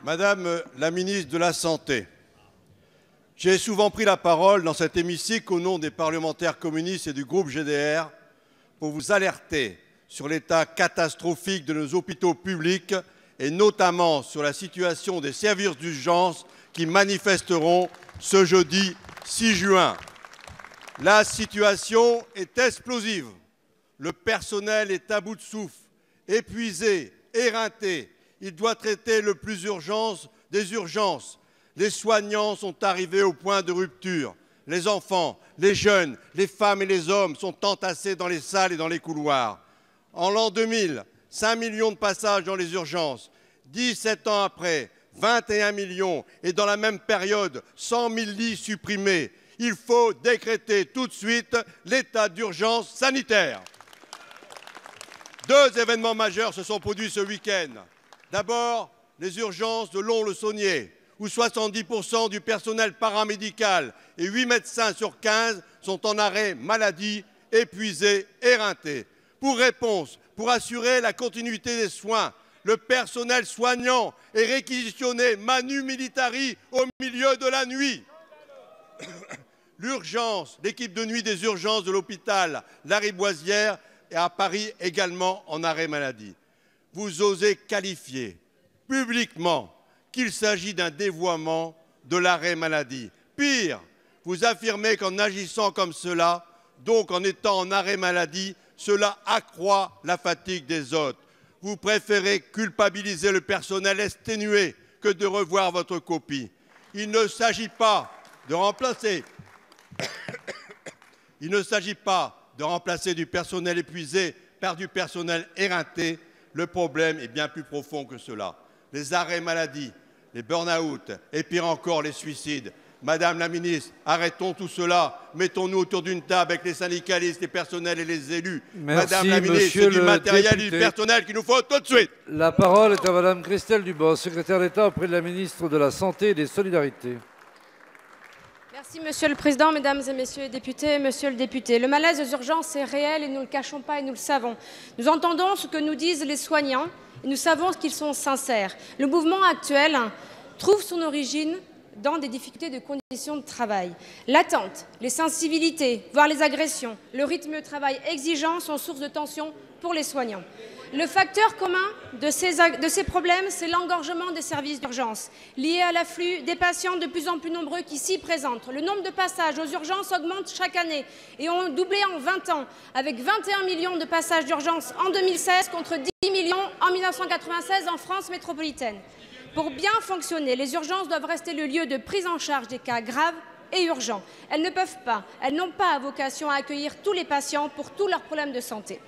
Madame la ministre de la Santé, j'ai souvent pris la parole dans cet hémicycle au nom des parlementaires communistes et du groupe GDR pour vous alerter sur l'état catastrophique de nos hôpitaux publics et notamment sur la situation des services d'urgence qui manifesteront ce jeudi 6 juin. La situation est explosive. Le personnel est à bout de souffle, épuisé, éreinté. Il doit traiter le plus urgent des urgences. Les soignants sont arrivés au point de rupture. Les enfants, les jeunes, les femmes et les hommes sont entassés dans les salles et dans les couloirs. En l'an 2000, 5 millions de passages dans les urgences. 17 ans après, 21 millions. Et dans la même période, 100 000 lits supprimés. Il faut décréter tout de suite l'état d'urgence sanitaire. Deux événements majeurs se sont produits ce week-end. D'abord, les urgences de Lons-le-Saunier, où 70% du personnel paramédical et 8 médecins sur 15 sont en arrêt maladie, épuisés, éreintés. Pour réponse, pour assurer la continuité des soins, le personnel soignant est réquisitionné manu militari au milieu de la nuit. L'urgence, l'équipe de nuit des urgences de l'hôpital Lariboisière est à Paris également en arrêt maladie. Vous osez qualifier publiquement qu'il s'agit d'un dévoiement de l'arrêt maladie. Pire, vous affirmez qu'en agissant comme cela, donc en étant en arrêt maladie, cela accroît la fatigue des autres. Vous préférez culpabiliser le personnel exténué que de revoir votre copie. Il ne s'agit pas de remplacer du personnel épuisé par du personnel éreinté. Le problème est bien plus profond que cela. Les arrêts maladie, les burn-out et pire encore les suicides. Madame la ministre, arrêtons tout cela. Mettons-nous autour d'une table avec les syndicalistes, les personnels et les élus. Merci, Madame la ministre, c'est du matériel et du personnel qu'il nous faut tout de suite. La parole est à Madame Christelle Dubos, secrétaire d'État auprès de la ministre de la Santé et des Solidarités. Merci Monsieur le Président, Mesdames et Messieurs les députés, Monsieur le député. Le malaise des urgences est réel et nous ne le cachons pas et nous le savons. Nous entendons ce que nous disent les soignants et nous savons qu'ils sont sincères. Le mouvement actuel trouve son origine dans des difficultés de conditions de travail. L'attente, les sensibilités, voire les agressions, le rythme de travail exigeant sont source de tension pour les soignants. Le facteur commun de ces problèmes, c'est l'engorgement des services d'urgence, lié à l'afflux des patients de plus en plus nombreux qui s'y présentent. Le nombre de passages aux urgences augmente chaque année et ont doublé en 20 ans, avec 21 millions de passages d'urgence en 2016 contre 10 millions en 1996 en France métropolitaine. Pour bien fonctionner, les urgences doivent rester le lieu de prise en charge des cas graves et urgents. Elles n'ont pas vocation à accueillir tous les patients pour tous leurs problèmes de santé.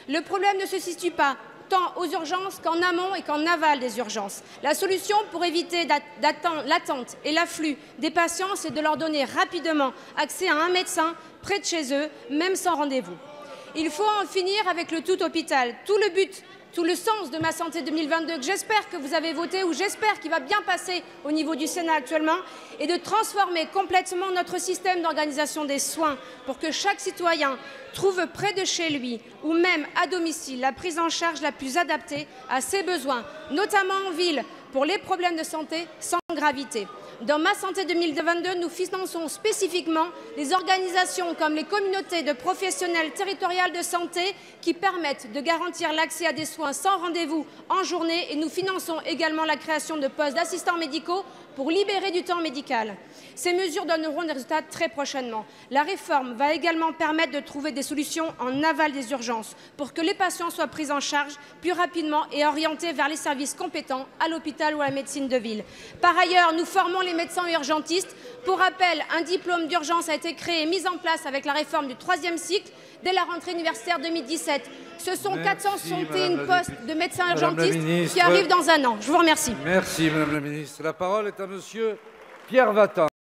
Le problème ne se situe pas tant aux urgences qu'en amont et qu'en aval des urgences. La solution pour éviter l'attente et l'afflux des patients, c'est de leur donner rapidement accès à un médecin près de chez eux, même sans rendez-vous. Il faut en finir avec le tout hôpital. Tout le sens de Ma Santé 2022, que j'espère que vous avez voté ou j'espère qu'il va bien passer au niveau du Sénat actuellement, est de transformer complètement notre système d'organisation des soins pour que chaque citoyen trouve près de chez lui ou même à domicile la prise en charge la plus adaptée à ses besoins, notamment en ville, pour les problèmes de santé sans gravité. Dans Ma Santé 2022, nous finançons spécifiquement les organisations comme les communautés de professionnels territoriales de santé qui permettent de garantir l'accès à des soins sans rendez-vous en journée et nous finançons également la création de postes d'assistants médicaux pour libérer du temps médical. Ces mesures donneront des résultats très prochainement. La réforme va également permettre de trouver des solutions en aval des urgences pour que les patients soient pris en charge plus rapidement et orientés vers les services compétents à l'hôpital ou à la médecine de ville. Par ailleurs, nous formons les médecins urgentistes. Pour rappel, un diplôme d'urgence a été créé et mis en place avec la réforme du 3e cycle dès la rentrée universitaire 2017. Ce sont 461 postes de médecins urgentistes qui arrivent dans un an. Je vous remercie. Merci Madame la Ministre. La parole est à Monsieur Pierre Vatan.